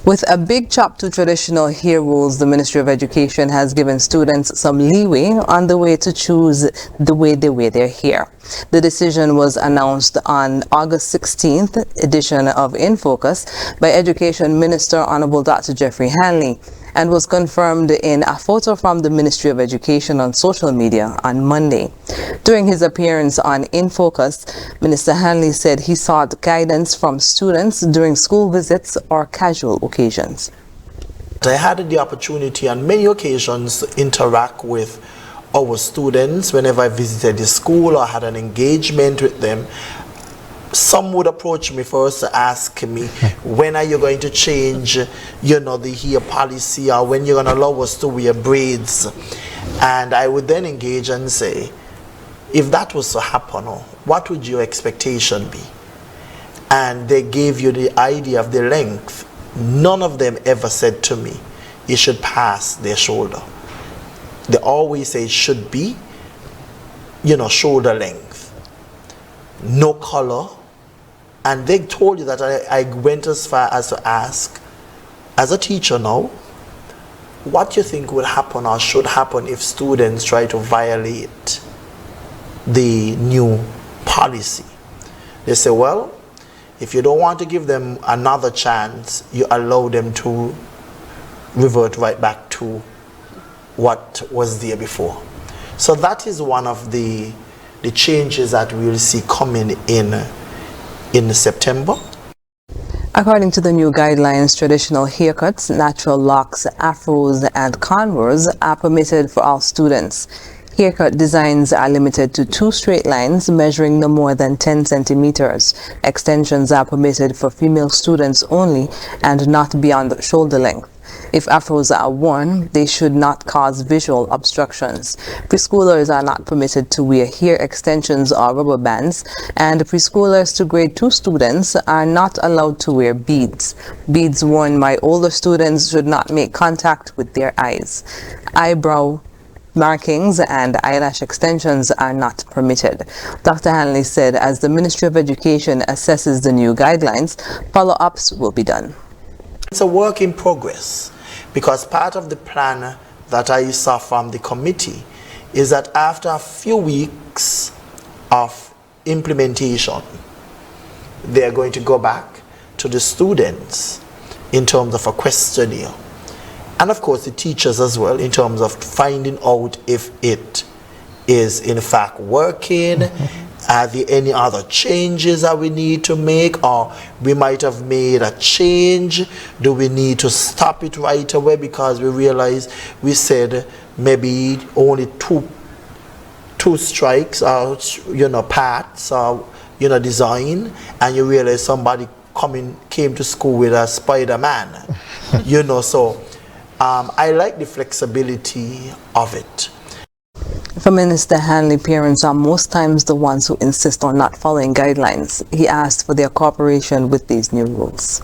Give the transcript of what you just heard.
With a big chop to traditional hair rules, the Ministry of Education has given students some leeway on the way to choose the way they wear their hair. The decision was announced on August 16th edition of In Focus by Education Minister Honorable Dr. Jeffrey Hanley, and was confirmed in a photo from the Ministry of Education on social media on Monday. During his appearance on In Focus, Minister Hanley said he sought guidance from students during school visits or casual occasions. I had the opportunity on many occasions to interact with our students whenever I visited the school or had an engagement with them. Some would approach me first to ask me, when are you going to change, the hair policy, or when you're going to allow us to wear braids? And I would then engage and say, if that was to happen, what would your expectation be? And they gave you the idea of the length. None of them ever said to me, it should pass their shoulder. They always say it should be, shoulder length. No color. And they told you that I went as far as to ask, as a teacher now, what you think will happen or should happen if students try to violate the new policy? They say, well, if you don't want to give them another chance, you allow them to revert right back to what was there before. So that is one of the changes that we will see coming in September. According to the new guidelines, traditional haircuts, natural locks, afros, and cornrows are permitted for all students. Haircut designs are limited to 2 straight lines measuring no more than 10 centimeters. Extensions are permitted for female students only and not beyond shoulder length. If afros are worn, they should not cause visual obstructions. Preschoolers are not permitted to wear hair extensions or rubber bands, and preschoolers to grade 2 students are not allowed to wear beads. Beads worn by older students should not make contact with their eyes. Eyebrow markings and eyelash extensions are not permitted. Dr. Hanley said as the Ministry of Education assesses the new guidelines, follow-ups will be done. It's a work in progress, because part of the plan that I saw from the committee is that after a few weeks of implementation, they're going to go back to the students in terms of a questionnaire, and of course the teachers as well, in terms of finding out if it is in fact working. Are there any other changes that we need to make, or we might have made a change? Do we need to stop it right away because we realize we said maybe only two strikes or parts or design, and you realize somebody came to school with a Spider-Man. So I like the flexibility of it. For Minister Hanley, parents are most times the ones who insist on not following guidelines. He asked for their cooperation with these new rules.